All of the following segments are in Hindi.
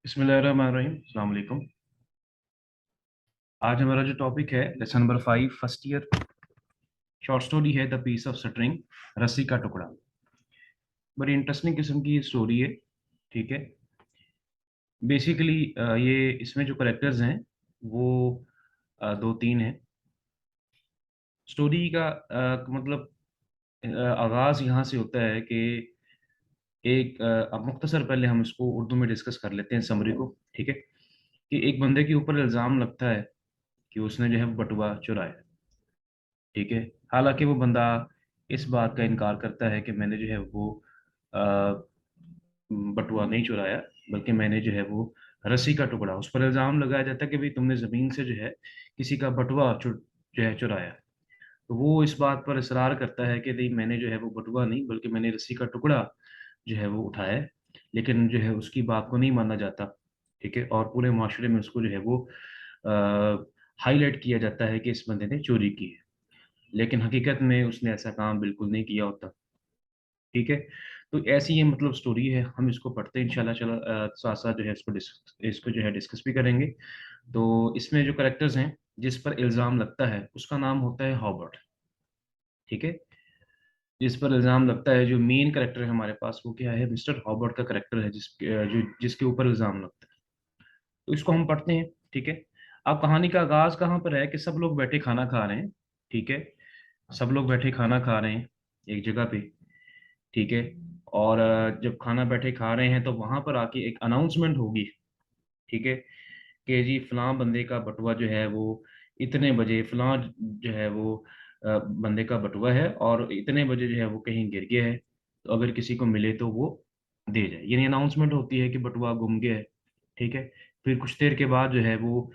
बिस्मिल्लाहिर्रहमानिर्रहीम, अस्सलाम वालेकुम। आज हमारा जो टॉपिक है lesson number 5 first year short story है द पीस ऑफ स्ट्रिंग, रस्सी का टुकड़ा। बड़ी इंटरेस्टिंग किस्म की स्टोरी है। ठीक है। बेसिकली ये इसमें जो करेक्टर्स हैं वो दो तीन हैं। स्टोरी का मतलब आगाज़ यहाँ से होता है कि एक अब मुख्तसर पहले हम इसको उर्दू में डिस्कस कर लेते हैं समरी को। ठीक है। कि एक बंदे के ऊपर इल्ज़ाम लगता है कि उसने जो है वो बटुआ चुराया। ठीक है। हालांकि वो बंदा इस बात का इनकार करता है कि मैंने जो है वो अ, बटुआ नहीं चुराया, बल्कि मैंने जो है वो रस्सी का टुकड़ा, उस पर इल्ज़ाम लगाया जाता है कि भाई तुमने ज़मीन से जो है किसी का बटुआ जो है चुराया। तो वो इस बात पर इसरार करता है कि नहीं, मैंने जो है वो बटुआ नहीं बल्कि मैंने रस्सी का टुकड़ा जो है वो उठाया है। लेकिन जो है उसकी बात को नहीं माना जाता। ठीक है। और पूरे माशरे में उसको जो है वो हाईलाइट किया जाता है कि इस बंदे ने चोरी की है, लेकिन हकीकत में उसने ऐसा काम बिल्कुल नहीं किया होता। ठीक है। तो ऐसी ये मतलब स्टोरी है, हम इसको पढ़ते हैं इंशाल्लाह। चलो साथ साथ जो है इसको जो है डिस्कस भी करेंगे। तो इसमें जो करेक्टर्स हैं जिस पर इल्ज़ाम लगता है उसका नाम होता है हॉबर्ट। ठीक है। जिस पर इल्ज़ाम लगता है, जो मेन करेक्टर है हमारे पास, वो क्या है, मिस्टर हॉबर्ट का करेक्टर है, जिसके ऊपर इल्ज़ाम लगता है। तो इसको हम पढ़ते हैं। ठीक है। अब कहानी का आगाज़ कहाँ पर है कि सब लोग बैठे खाना खा रहे हैं। ठीक है। सब लोग बैठे खाना खा रहे हैं एक जगह पे। ठीक है। और जब खाना बैठे खा रहे हैं तो वहां पर आके एक अनाउंसमेंट होगी। ठीक है। कि जी फलां बंदे का बटुआ जो है वो इतने बजे, फलां जो है वो बंदे का बटुआ है और इतने बजे जो है वो कहीं गिर गया है, तो अगर किसी को मिले तो वो दे जाए। यानी अनाउंसमेंट होती है कि बटुआ गुम गया है। ठीक है। फिर कुछ देर के बाद जो है वो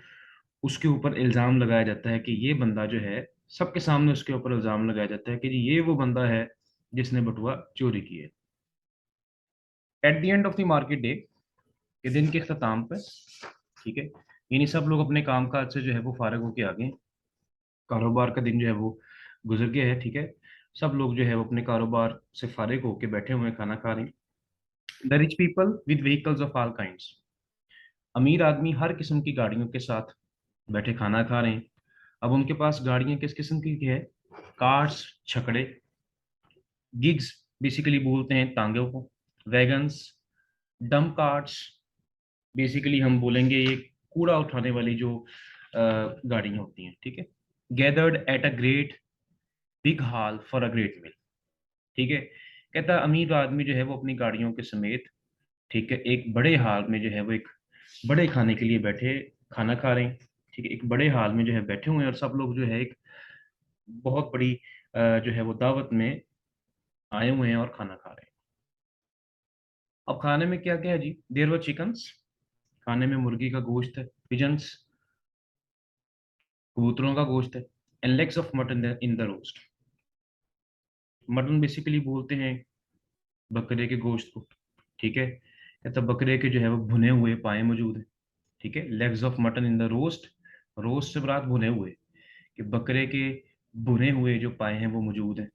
उसके ऊपर इल्ज़ाम लगाया जाता है कि ये बंदा जो है, सबके सामने उसके ऊपर इल्ज़ाम लगाया जाता है कि जी ये वो बंदा है जिसने बटुआ चोरी की है। At the end of the market day, के दिन के अख्ताम पर। ठीक है। यानी सब लोग अपने काम काज से जो है वो फारिग होके आ गए, कारोबार का दिन जो है वो गुजर गया है। ठीक है। सब लोग जो है वो अपने कारोबार से फारिग होके बैठे हुए हैं, खाना खा रहे हैं। The rich people with vehicles of all kinds, अमीर आदमी हर किस्म की गाड़ियों के साथ बैठे खाना खा रहे हैं। अब उनके पास गाड़ियां किस किस्म की है? कार्स, छकड़े, गिग्स बेसिकली बोलते हैं तांगे को, वैगन्स, डंप कार्ट्स, बेसिकली हम बोलेंगे ये कूड़ा उठाने वाली जो गाड़ियां होती हैं। ठीक है। Gathered at a great big hall for a great meal. ठीक है। कहता है अमीर आदमी जो है वो अपनी गाड़ियों के समेत, ठीक है, एक बड़े हाल में जो है वो एक बड़े खाने के लिए बैठे खाना खा रहे हैं। ठीक है। एक बड़े हाल में जो है बैठे हुए हैं और सब लोग जो है एक बहुत बड़ी जो है वो दावत में आए हुए हैं और खाना खा रहे हैं। अब खाने में क्या क्या है जी? देयर वर चिकन्स, खाने में मुर्गी का गोश्त है। पिजन्स, कबूतरों का गोश्त है। And legs of mutton in the roast, mutton basically बोलते हैं बकरे के गोश्त को। ठीक है। या तो बकरे के जो है वो भुने हुए पाए मौजूद है। ठीक है। Legs of mutton in the roast, roast से मुराद भुने हुए, कि बकरे के भुने हुए जो पाए हैं वो मौजूद हैं।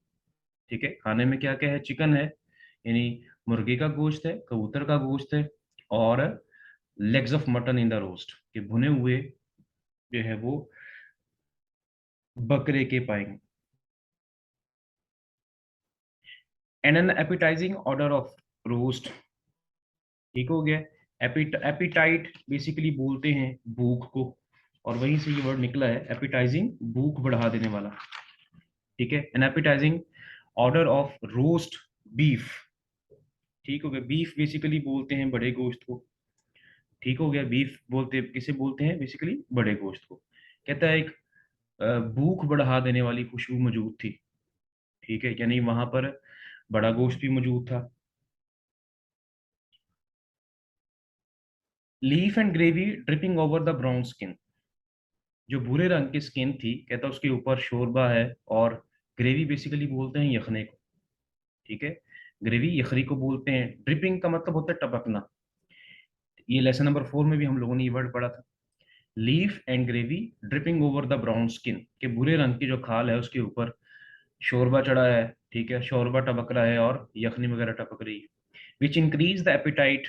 ठीक है। खाने में क्या क्या है? चिकन है, यानी मुर्गी का गोश्त है, कबूतर का गोश्त है, और legs of mutton in the roast, के भुने हुए जो है वो बकरे के पाएंगे। And an appetizing order of roast. ठीक हो गया। एपिटाइट बेसिकली बोलते हैं भूख को, और वहीं से ये वर्ड निकला है एपिटाइजिंग, भूख बढ़ा देने वाला। ठीक है। An appetizing order of roast beef. ठीक हो गया। बीफ बेसिकली बोलते हैं बड़े गोश्त को। ठीक हो गया। बीफ बोलते किसे बोलते हैं? बेसिकली बड़े गोश्त को। कहता है एक भूख बढ़ा देने वाली खुशबू मौजूद थी। ठीक है। यानी वहां पर बड़ा गोश्त भी मौजूद था। Leaf and gravy dripping over the brown skin, जो भूरे रंग की स्किन थी, कहता उसके ऊपर शोरबा है। और ग्रेवी बेसिकली बोलते हैं यखने को। ठीक है। ग्रेवी यखनी को बोलते हैं। ड्रिपिंग का मतलब होता है टपकना। ये लेसन नंबर 4 में भी हम लोगों ने ये वर्ड पढ़ा था। Leaf and gravy dripping over the brown skin, के भूरे रंग की जो खाल है उसके ऊपर शोरबा चढ़ा है। ठीक है। शोरबा टपक रहा है और यखनी वगैरह टपक रही है। विच इंक्रीज द एपिटाइट,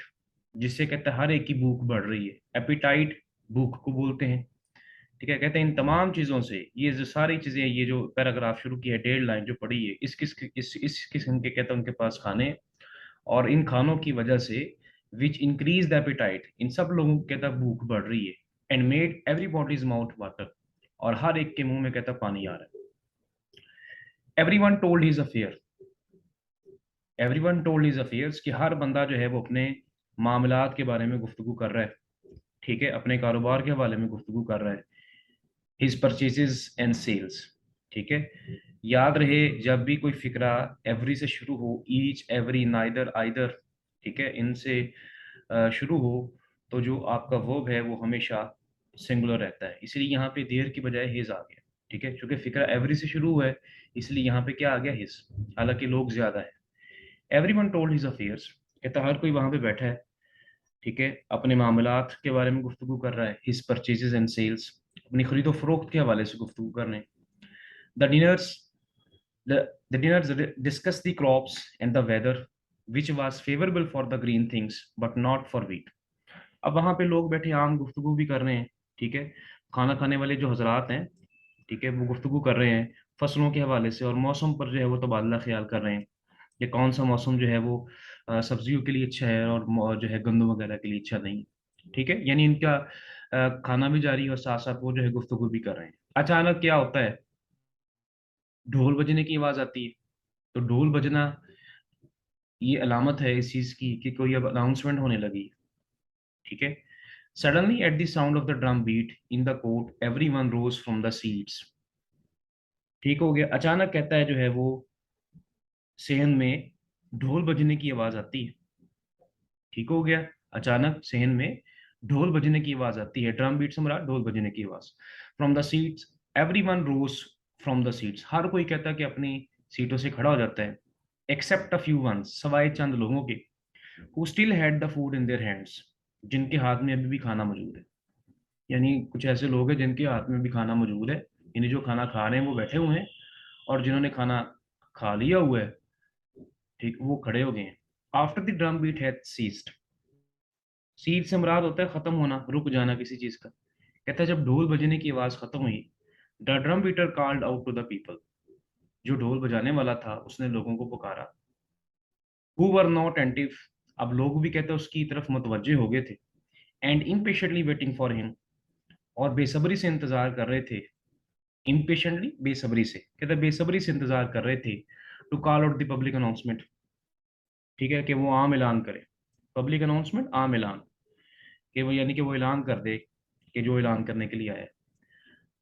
जिससे कहता है हर एक की भूख बढ़ रही है। एपिटाइट भूख को बोलते हैं। ठीक है, कहते हैं इन तमाम चीज़ों से, ये जो सारी चीज़ें, ये जो पैराग्राफ शुरू की है, 1.5 लाइन जो पढ़ी है, इस किस्म के कहते हैं उनके पास खाने, और इन खानों की वजह से विच इंक्रीज द एपिटाइट, इन सब लोगों को कहता है भूख बढ़ रही है, and made everybody's mouth water, और हर एक के मुंह में कहता पानी आ रहा है। Everyone told his affair, everyone told his affairs, कि हर बंदा जो है वो अपने मामलात के बारे में गुफ्तगू कर रहा है। ठीक है, अपने कारोबार के हवाले में गुफ्तगू कर रहा है। His purchases and sales. ठीक है, याद रहे जब भी कोई फिक्रा एवरी से शुरू हो, ईच, एवरी, नाइदर, आइदर, ठीक है, इनसे शुरू हो, तो जो आपका वर्ब है वो हमेशा सिंगुलर रहता है, इसलिए यहाँ पे देयर की बजाय हिज आ गया। ठीक है, क्योंकि फिक्रा एवरी से शुरू हुआ है, इसलिए यहाँ पे क्या आ गया, हिज, हालांकि लोग ज्यादा है। एवरीवन टोल्ड हिज अफेयर्स, कहता हर कोई वहां पे बैठा है। ठीक है, अपने मामलात के बारे में गुफ्तगू कर रहा है। हिज परचेजेस एंड सेल्स, अपनी खरीदो फरोख्त के हवाले से गुफ्तगू कर रहे हैं। The dinners the dinners discuss the crops and the weather, which was favorable for the green things but not for wheat. अब वहां पे लोग बैठे आम गुफ्तगू भी कर रहे हैं। ठीक है, खाना खाने वाले जो हजरात हैं, ठीक है, वो गुफ्तगू कर रहे हैं फसलों के हवाले से, और मौसम पर जो है वो तबादला ख्याल कर रहे हैं कि कौन सा मौसम जो है वो सब्जियों के लिए अच्छा है, और जो है गंदम वगैरह के लिए अच्छा नहीं। ठीक है, यानी इनका खाना भी जारी है और साथ साथ वो जो है गुफ्तगू भी कर रहे हैं। अचानक क्या होता है, ढोल बजने की आवाज आती है। तो ढोल बजना ये अलामत है इस चीज की कि कोई अब अनाउंसमेंट होने लगी। ठीक है, suddenly at the sound of the drum beat in the court everyone rose from the seats. ठीक हो गया, अचानक कहता है जो है वो सेहन में ढोल बजने की आवाज आती है। ठीक हो गया, अचानक सेहन में ढोल बजने की आवाज आती है, ड्रम बीट से मुराद ढोल बजने की आवाज। From the seats everyone rose from the seats, हर कोई कहता है कि अपनी सीटों से खड़ा हो जाता है। एक्सेप्ट अ फ्यू वंस, सवाए चंद लोगों के, who still had the food in their hands, जिनके हाथ में अभी भी खाना मौजूद है। यानी कुछ ऐसे लोग हैं जिनके हाथ में भी खाना मौजूद है, यानी जो खाना खा रहे हैं वो बैठे हुए हैं, और जिन्होंने खाना खा लिया हुआ है, ठीक, वो खड़े हो गए हैं। After the drum beat had ceased, cease से मुराद होता है खत्म होना, रुक जाना किसी चीज का। कहता है जब ढोल बजने की आवाज खत्म हुई, the drum beater called out to the people, जो ढोल बजाने वाला था उसने लोगों को पुकारा। हु वर नॉट एंटिव, अब लोग भी कहते हैं उसकी तरफ मुतवज्जे हो गए थे। And impatiently waiting for him, और बेसब्री से इंतजार कर रहे थे। इम्पेशेंटली, बेसब्री से, कहते हैं बेसब्री से इंतजार कर रहे थे। To call out the public announcement, ठीक है, कि वो आम ऐलान करे। पब्लिक अनाउंसमेंट, आम ऐलान, कि वो यानी कि वो ऐलान कर दे कि जो ऐलान करने के लिए आया है।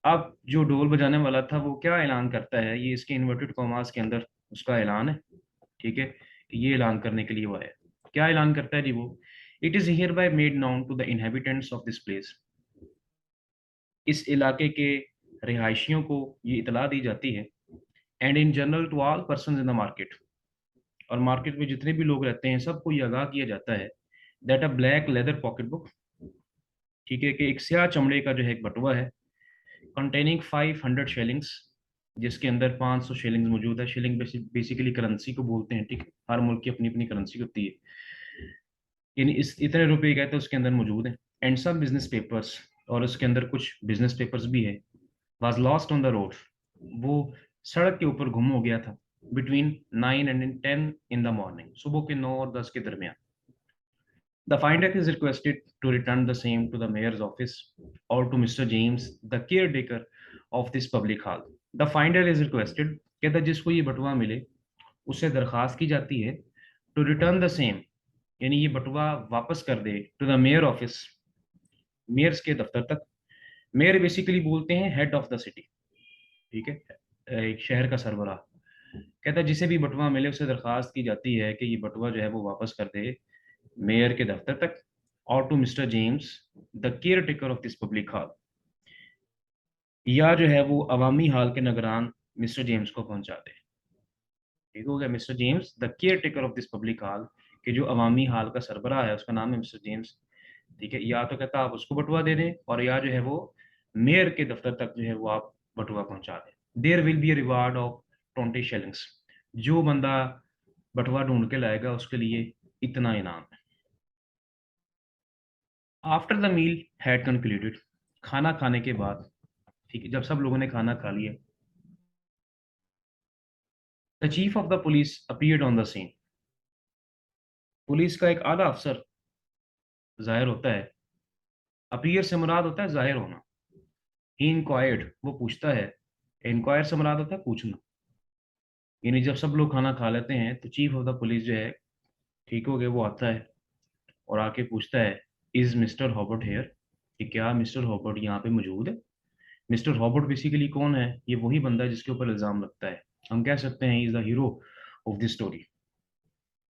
अब जो ढोल बजाने वाला था वो क्या ऐलान करता है, ये इसके इन्वर्टेड कॉमास के अंदर उसका ऐलान है। ठीक है, कि ये ऐलान करने के लिए वो आया। क्या ऐलान करता है जी वो, it is hereby made known to the inhabitants of this place, इस इलाके के रिहायशियों को ये इतला दी जाती है। And in general to all person in the market, और मार्केट में जितने भी लोग रहते हैं सबको ये आगाह किया जाता है, that a black leather pocket book, ठीक है, कि एक स्याह चमड़े का जो है एक बटुआ है, कंटेनिंग 500 शिलिंग्स, जिसके अंदर 500 शिलिंग्स मौजूद है। शिलिंग बेसिकली करेंसी को बोलते हैं। ठीक है, हर मुल्क की अपनी अपनी करेंसी होती है, यानी इस इतने रुपए कहते हैं उसके अंदर मौजूद है। एंड सम बिजनेस पेपर्स, और उसके अंदर कुछ बिजनेस पेपर्स भी है। Was lost on the road, वो सड़क के ऊपर गुम हो गया था। Between 9 and 10 in the morning, सुबह के 9 और 10 के दरमियान। The finder is requested to return the same to the mayor's office or to Mr. James, the caretaker of this public hall. The finder is requested, कहता है जिसको ये बटुआ मिले उससे दरखास्त की जाती है, टू रिटर्न द सेम, यानी ये बटुआ वापस कर दे, to the mayor office, mayor's के दफ्तर तक। मेयर बेसिकली बोलते हैं हेड ऑफ द सिटी। ठीक है, एक शहर का सरबराह। कहता है जिसे भी बटुआ मिले उससे दरखास्त की जाती है कि ये बटुआ जो है वो वापस कर दे मेयर के दफ्तर तक, और to mister James, the caretaker of this public hall, या जो है वो अवामी हाल के निगरान मिस्टर जेम्स को पहुंचा दे। ठीक हो गया, mister James the caretaker of this public hall, कि जो अवामी हाल का सरबराह है उसका नाम है मिस्टर जेम्स। ठीक है, या तो कहता आप उसको बटुआ दे दें, और या जो है वो मेयर के दफ्तर तक जो है वो आप बटुआ पहुंचा दें। There will be a reward of 20 shillings, जो बंदा बटुआ ढूंढ के लाएगा उसके लिए इतना इनाम है। After the meal had concluded, खाना खाने के बाद, ठीक है, जब सब लोगों ने खाना खा लिया, the chief of the police appeared on the scene, police का एक आला अफसर जाहिर होता है। अपीयर से मुराद होता है जाहिर होना। ही इंक्वायर्ड, वो पूछता है। इंक्वायर से मुराद होता है पूछना। यानी जब सब लोग खाना खा लेते हैं तो चीफ ऑफ द पुलिस जो है, ठीक हो गया, वो आता है और आके पूछता है, इज मिस्टर हॉबर्ट हेयर, कि क्या मिस्टर हॉबर्ट यहाँ पे मौजूद है। मिस्टर हॉबर्ट बेसिकली कौन है? ये वही बंदा है जिसके ऊपर इल्जाम लगता है। हम कह सकते हैं, is the hero of this story.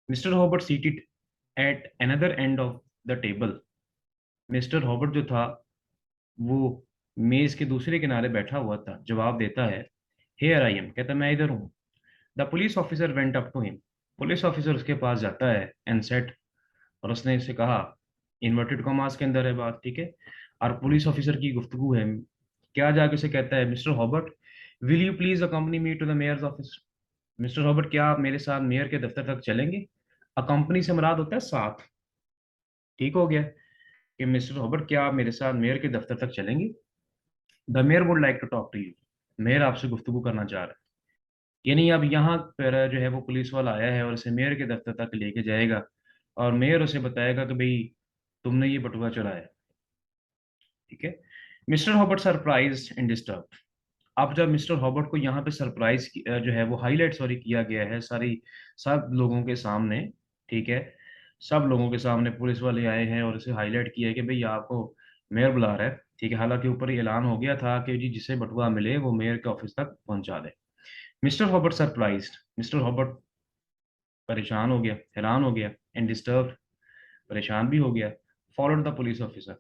Mister Hobart seated at another end of the table, mister Hobart जो था वो मेज के दूसरे किनारे बैठा हुआ था, जवाब देता है, हेयर आई एम, कहता मैं इधर हूँ। The police officer went up to him, police officer उसके पास जाता है एंड सेट, और उसने इसे कहा, इन्वर्टेड कॉमास के अंदर है बात, ठीक है, और पुलिस ऑफिसर की गुफ्तगू है, क्या जाके उसे कहता है, mister Hobart will you please accompany me to the mayor's office, mister Hobart क्या आप मेरे साथ मेयर के दफ्तर तक चलेंगे। अकम्पनी से मुराद होता है साथ, ठीक हो गया, कि मिस्टर हॉबर्ट क्या आप मेरे साथ मेयर के दफ्तर तक चलेंगे। The mayor would like to talk to you, mayor आपसे गुफ्तगू करना चाह रहा है। यानी अब यहाँ पर जो है वो पुलिस वाला आया है और इसे मेयर के दफ्तर तक लेके जाएगा, और मेयर उसे बताएगा कि भाई तुमने ये बटुआ चढ़ाया, ठीक है। Mister Hobart surprise and disturb, अब जब मिस्टर हॉबर्ट को यहाँ पे सरप्राइज जो है वो हाईलाइट सॉरी किया गया है सारी, सब लोगों के सामने, ठीक है, सब लोगों के सामने पुलिस वाले आए हैं और इसे हाईलाइट किया है कि भाई आपको मेयर बुला रहा है, ठीक है, हालांकि ऊपर ही ऐलान हो गया था कि जी जिसे बटुआ मिले वो मेयर के ऑफिस तक पहुंचा दे। Mr Hobart surprised, Mr Hobart परेशान हो गया, हैरान हो गया, एंड डिस्टर्ब, परेशान भी हो गया, फॉलोड द पुलिस ऑफिसर,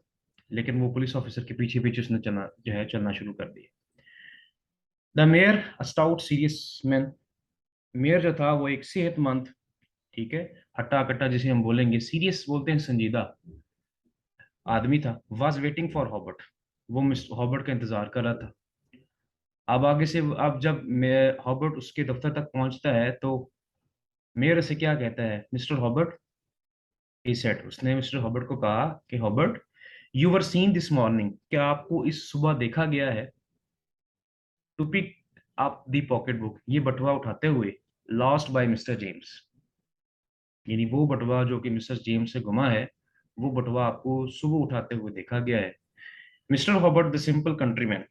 लेकिन वो पुलिस ऑफिसर के पीछे पीछे उसने चलना जो है चलना शुरू कर दिया। The mayor a stout serious man, mayor जो था वो एक सेहतमंद, ठीक है, हट्टा कट्टा जिसे हम बोलेंगे, सीरियस बोलते हैं संजीदा आदमी था, वाज वेटिंग फॉर हॉबर्ट, वो मिस्टर हॉबर्ट का इंतजार कर रहा था। अब आगे से, अब जब हॉबर्ट उसके दफ्तर तक पहुंचता है तो मेयर से क्या कहता है, मिस्टर हॉबर्ट, ही सेड, उसने मिस्टर हॉबर्ट को कहा कि Hobart you were seen this morning, क्या आपको इस सुबह देखा गया है, to pick up the pocket book, ये बटुआ उठाते हुए, लॉस्ट बाय मिस्टर जेम्स, यानी वो बटुआ जो कि मिस्टर जेम्स से गुमा है, वो बटुआ आपको सुबह उठाते हुए देखा गया है। Mister Hobart the simple countryman,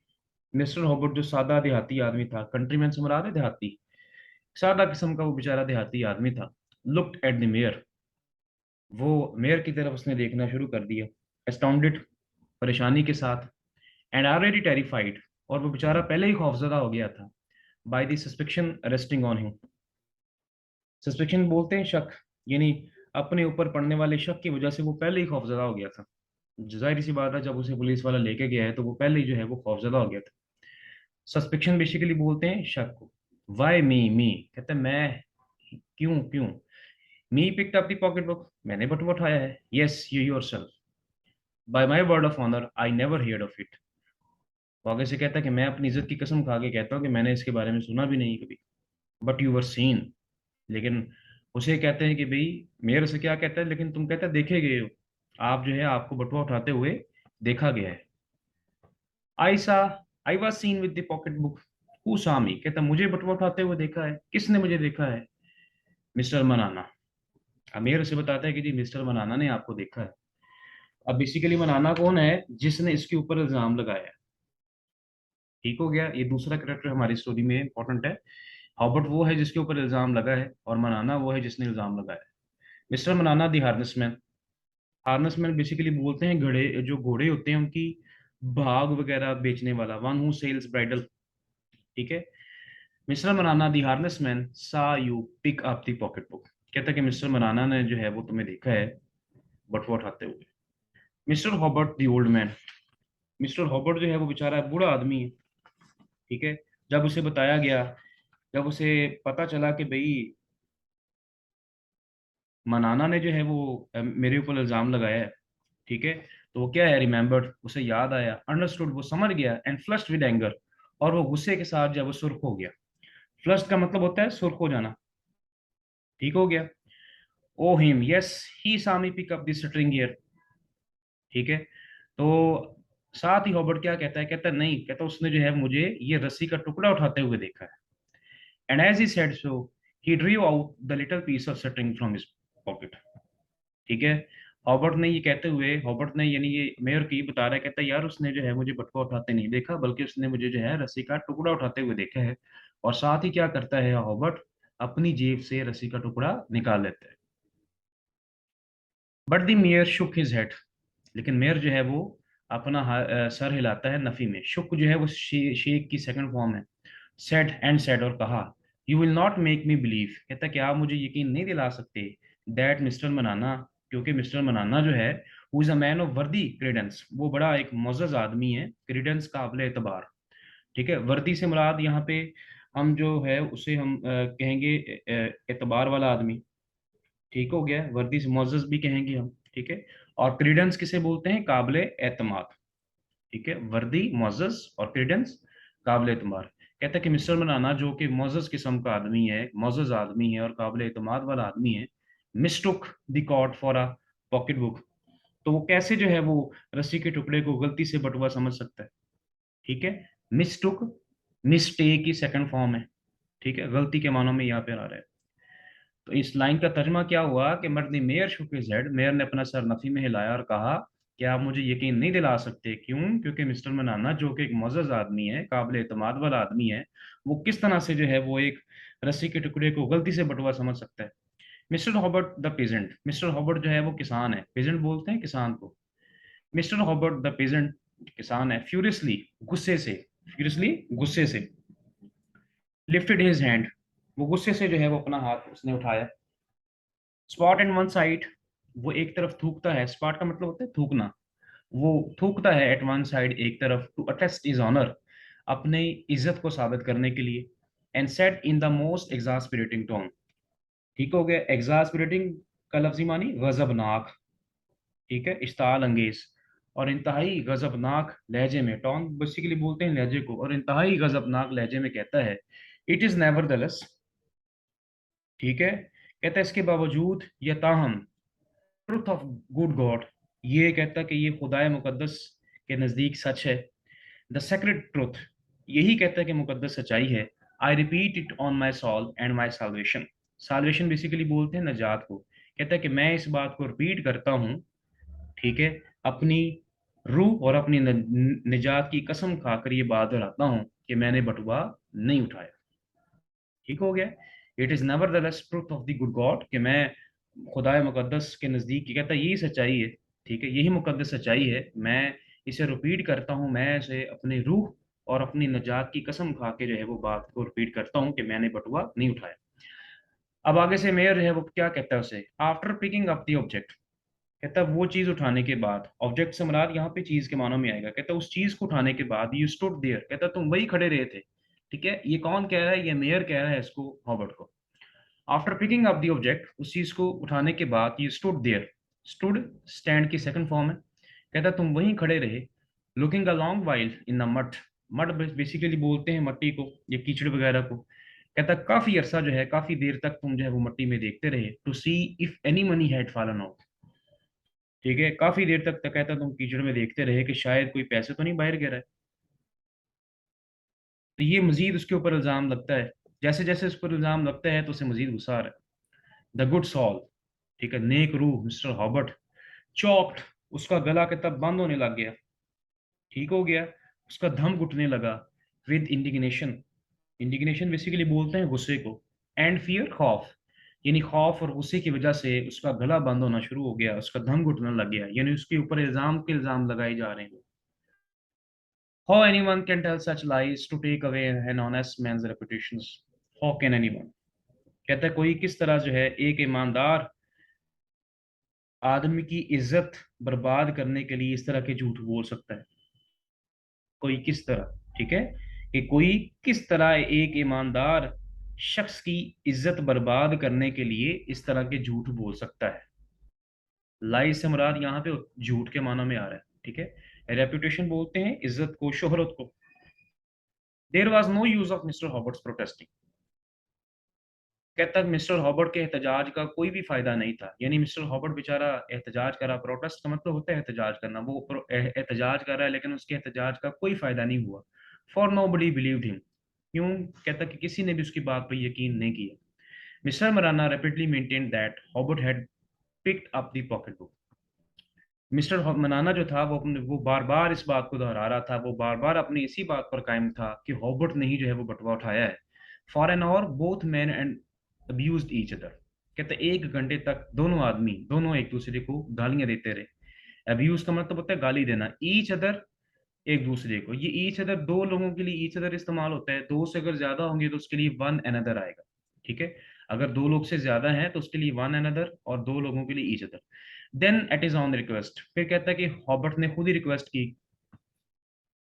mister Hobart जो सादा देहाती आदमी था, कंट्रीमैन से मुराद है देहाती, सादा किस्म का वो बेचारा देहाती आदमी था, लुक्ड एट द मेयर, वो मेयर की तरफ उसने देखना शुरू कर दिया, एस्टाउंडेड, परेशानी के साथ, एंड ऑलरेडी टेरिफाइड, और वो बेचारा पहले ही खौफजदा हो गया था, by the suspicion resting on him, suspicion बोलते हैं शक, यानी अपने ऊपर पड़ने वाले शक की वजह से वो पहले ही खौफजदा हो गया था। जाहिर सी बात है, जब उसे पुलिस वाला लेके गया है तो वो पहले ही जो है वो खौफजदा हो गया था। सस्पेक्शन बेसिकली बोलते हैं शक को। वाई मी कहते हैं मैं, क्यों क्यों, me picked up the pocket book, मैंने बटुआ उठाया है, yes you yourself, by my word of honour I never heard of it, वो आगे से कहता है कि मैं अपनी इज्जत की कसम खा के कहता हूँ कि मैंने इसके बारे में सुना भी नहीं कभी, बट यू वर सीन, लेकिन उसे कहते हैं कि भाई, मेयर से क्या कहता है, लेकिन तुम कहते देखे गए हो, आप जो है आपको बटुआ उठाते हुए देखा गया है। आई सा I was seen with the pocket book, who सा मी, कहता मुझे बटुआ उठाते हुए देखा है, किसने मुझे देखा है, मिस्टर मनाना। अब मेयर उसे बताता है कि जी मिस्टर मनाना ने आपको देखा है। अब बेसिकली मनाना कौन है, जिसने इसके ऊपर इल्जाम लगाया है, ठीक हो गया, ये दूसरा करेक्टर हमारी स्टोरी में इंपॉर्टेंट है। हॉबर्ट वो है जिसके ऊपर इल्जाम लगा है, और मनाना वो है जिसने इल्जाम लगाया है। मिस्टर मनाना दी हार्नेसमैन, हार्नेसमैन बेसिकली बोलते हैं घोड़े, जो घोड़े होते हैं उनकी भाग वगैरह बेचने वाला, वन हु सेल्स ब्राइडल, ठीक है। मिस्टर मनाना the harnessman saw you pick up the pocket book, कहता है कि मिस्टर मनाना ने जो है वो तुम्हें देखा है बटुआ उठाते हुए। Mister Hobart the old man, mister Hobart जो है वो बेचारा बूढ़ा आदमी है, ठीक है, जब उसे बताया गया, जब उसे पता चला कि भाई मनाना ने जो है वो मेरे ऊपर इल्जाम लगाया है, ठीक है, तो वो क्या है, रिमेम्बर्ड, उसे याद आया, अंडरस्टूड वो समझ गया, एंड फ्लश्ड विद एंगर, और वो गुस्से के साथ जब वो सुर्ख हो गया, फ्लश्ड का मतलब होता है सुर्ख हो जाना, ठीक हो गया। ओ him yes he saw me pick up this string here, ठीक है। तो साथ ही हॉबर्ट क्या कहता है, कहता है नहीं, कहता उसने जो है मुझे ये रस्सी का टुकड़ा उठाते हुए देखा है। And as he said so he drew out the little piece of string from his pocket. ठीक है। हॉबर्ट ने ये कहते हुए, हॉबर्ट ने यानी ये मेयर की बता रहा है, कहता है यार उसने जो है मुझे बटुआ उठाते नहीं देखा, बल्कि उसने मुझे जो है रस्सी का टुकड़ा उठाते हुए देखा है। और साथ ही क्या करता है हॉबर्ट, अपनी जेब से रस्सी का टुकड़ा निकाल लेता है। But the mayor shook his head, लेकिन मेयर जो है वो अपना सर हिलाता है नफी में। शुक जो है वो शेख की सेकंड फॉर्म है। सेड एंड सेड, और कहा, you will not make me believe, कहता क्या आप मुझे यकीन नहीं दिला सकते, दैट मिस्टर मनाना, क्योंकि मिस्टर मनाना जो है वो इज अ मैन ऑफ वर्दी क्रेडेंस, वो बड़ा एक मोअज़्ज़ज़ आदमी है, क्रेडेंस काबिल एतबार। ठीक है। वर्दी से मुराद यहाँ पे हम जो है उसे हम कहेंगे एतबार वाला आदमी। ठीक हो गया, वर्दी से मोअज़्ज़ज़ भी कहेंगे हम। ठीक है। और क्रीडेंस किसे बोलते हैं, काबिल एतमाद। ठीक है। वर्दी मोअज़्ज़ज़ और क्रीडेंस काबिल एतमाद। कहता है कि मिस्टर मनाना जो कि मोअज़्ज़ज़ किस्म का आदमी है, मोअज़्ज़ज़ आदमी है और काबिल एतमाद वाला आदमी है, mistook the cord for a pocket book, तो वो कैसे जो है वो रस्सी के टुकड़े को गलती से बटुआ समझ सकता है। ठीक है। मिस्टुक, मिस्टेक की सेकंड फॉर्म है। ठीक है, गलती के मानों में यहाँ पे आ रहा है। तो इस लाइन का तर्जमा क्या हुआ कि मर्द mayor shook his head, mayor ने अपना सर नफी में हिलाया और कहा कि आप मुझे यकीन नहीं दिला सकते, क्यों, क्योंकि मिस्टर मनाना जो कि एक मोअज़्ज़ज़ आदमी है, काबिल एतमाद वाला आदमी है, वो किस तरह से जो है वो एक रस्सी के टुकड़े को गलती से बटुआ समझ सकता है। Mister Hobart the peasant, mister Hobart जो है वो किसान है, पेजेंट बोलते हैं किसान को। मिस्टर हॉबर्ट द पेजेंट किसान है, फ्यूरियसली, गुस्से से, फ्यूरियसली गुस्से से, लिफ्टेड हिज हैंड, वो गुस्से से जो है वो अपना हाथ उसने उठाया। स्पॉट एंड वन साइड, वो एक तरफ थूकता है, स्पॉट का मतलब होता है थूकना, वो थूकता है एट वन साइड एक तरफ, टू अटेस्ट इज ऑनर, अपने इज्जत को साबित करने के लिए। And said in the most exasperating tone, ठीक हो गया, एग्जास्पिरेटिंग का लफ्जी मानी गजबनाक। ठीक है, इश्ताल अंगेज और इंतहाई गजबनाक लहजे में, टोन बेसिकली बोलते हैं लहजे को, और इंतहाई गजबनाक लहजे में कहता है, इट इज नेवर ठीक है, कहता है इसके बावजूद या ताहम, ट्रुथ ऑफ गुड गॉड, ये कहता है कि ये खुदाए मुकद्दस के नज़दीक सच है। द सेक्रेट ट्रुथ, यही कहता है कि मुकद्दस सच्चाई है। I repeat it on my soul and my salvation, salvation basically बोलते हैं नजात को, कहता है कि मैं इस बात को रिपीट करता हूँ, ठीक है, अपनी रूह और अपनी निजात की कसम खाकर ये बात दोहराता हूँ कि मैंने बटुआ नहीं उठाया। ठीक हो गया। It is never the truth of the good God, कि मैं खुदाए मुकद्दस के नज़दीक की, कहता है यही सच्चाई है। ठीक है, यही मुकद्दस सच्चाई है, मैं इसे रिपीट करता हूँ, मैं इसे अपनी रूह और अपनी नजात की कसम खा के जो है वो बात को रिपीट करता हूँ कि मैंने बटुआ नहीं उठाया। अब आगे से मेयर है वो क्या कहता है उसे, after picking up the object, कहता है वो चीज उठाने के बाद, ऑब्जेक्ट से मुराद यहाँ पे चीज के मानों में आएगा, कहता है उस चीज को उठाने के बाद, यू स्टूड देयर, कहता है तुम वही खड़े रहे थे। ठीक है, ये कौन कह रहा है, ये मेयर कह रहा है इसको, हॉबर्ट को। After picking up the object, उस चीज को उठाने के बाद, you stood there, stood stand की सेकंड फॉर्म है, कहता है तुम वहीं खड़े रहे, looking a long while in the mud, mud basically बोलते हैं मट्टी को या कीचड़ वगैरह को, कहता है काफी अरसा जो है, काफी देर तक तुम जो है वो मट्टी में देखते रहे, to see if any money had fallen out. ठीक है, काफी देर तक कहता तुम कीचड़ में देखते रहे कि शायद कोई पैसे तो नहीं बाहर गिरा है। तो ये मजीद उसके ऊपर इल्जाम लगता है, जैसे जैसे उस पर इल्जाम लगता है तो उसे मजीद गुस्सा आ रहा है। द गुड सॉल, ठीक है, नेक रूह मिस्टर हॉबर्ट, चॉक्ड, उसका गला के तब बंद होने लग गया। ठीक हो गया, उसका दम घुटने लगा। विद इंडिग्नेशन, इंडिग्नेशन बेसिकली बोलते हैं गुस्से को। एंड फियर, खौफ, यानी खौफ और गुस्से की वजह से उसका गला बंद होना शुरू हो गया, उसका दम घुटने लग गया, यानी उसके ऊपर इल्जाम के इल्जाम लगाए जा रहे हैं। How anyone can tell such lies to take away an honest man's reputations? How can anyone? कहता है कोई किस तरह जो है एक ईमानदार आदमी की इज्जत बर्बाद करने के लिए इस तरह के झूठ बोल सकता है, कोई किस तरह, ठीक है, कि कोई किस तरह एक ईमानदार शख्स की इज्जत बर्बाद करने के लिए इस तरह के झूठ बोल सकता है। लाई से मुराद यहाँ पे झूठ के मानों में आ रहा है। ठीक है, रेपुटेशन बोलते हैं इज्जत को, शोहरत को। There was no use of Mr Hobart's protesting, कहता है मिस्टर हॉबर्ट के एहतजाज का कोई भी फायदा नहीं था, यानी मिस्टर हॉबर्ट बेचारा एहतजाज कर रहा, प्रोटेस्ट का मतलब होता है एहतजाज करना, वो एहतजाज कर रहा है लेकिन उसके एहतजाज का कोई फायदा नहीं हुआ। For nobody believed him. क्यों? कहता कि किसी ने भी उसकी बात पर यकीन नहीं किया। मिस्टर मराना rapidly maintain that Hobart had picked up the pocket book. Mister मनाना जो था वो बार बार इस बात को दोहरा रहा था, वो बार बार अपनी इसी बात पर कायम था कि हॉबर्ट ने ही जो है वो बटुआ उठाया है। For an hour both man and abused each other. कहते 1 घंटे तक दोनों आदमी, दोनों एक दूसरे को गालियां देते रहे। अब्यूज का मतलब होता है गाली देना, ईच अदर एक दूसरे को। ये ईच अदर दो लोगों के लिए ईच अदर इस्तेमाल होता है, दो से अगर ज्यादा होंगे तो उसके लिए वन अनदर आएगा। ठीक है, अगर दो लोग से ज्यादा हैं तो उसके लिए वन अनदर, और दो लोगों के लिए each other. Then at his own request, फिर कहता है कि हॉबर्ट ने खुद ही रिक्वेस्ट की।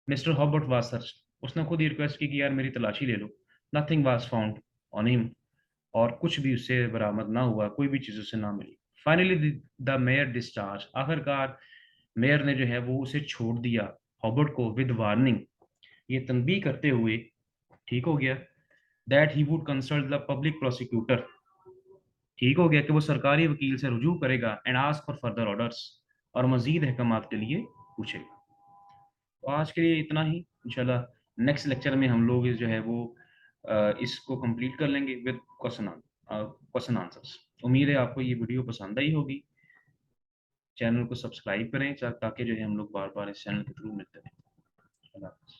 मिस्टर हॉबर्ट वाज सर्च, उसने खुद ही रिक्वेस्ट की कि यार मेरी तलाशी ले लो। Nothing was found on him, और कुछ भी उससे बरामद ना हुआ, कोई भी चीज उससे ना मिली। फाइनली द मेयर डिस्चार्ज, आखिरकार मेयर ने जो है वो उसे छोड़ दिया, हॉबर्ट को, विद वार्निंग, ये तंबी करते हुए, ठीक हो गया, that he would consult the public prosecutor, ठीक हो गया कि वो सरकारी वकील से रुजू करेगा, and ask for further orders, और मजीद अहकाम के लिए पूछेगा। तो आज के लिए इतना ही, इंशाल्लाह नेक्स्ट लेक्चर में हम लोग जो है वो इसको कंप्लीट कर लेंगे विद क्वेश्चन आंसर्स। उम्मीद है आपको ये वीडियो पसंद आई होगी। चैनल को सब्सक्राइब करें ताकि जो है हम लोग बार बार इस चैनल के थ्रू मिलते रहें। अल्लाह हाफ़िज़।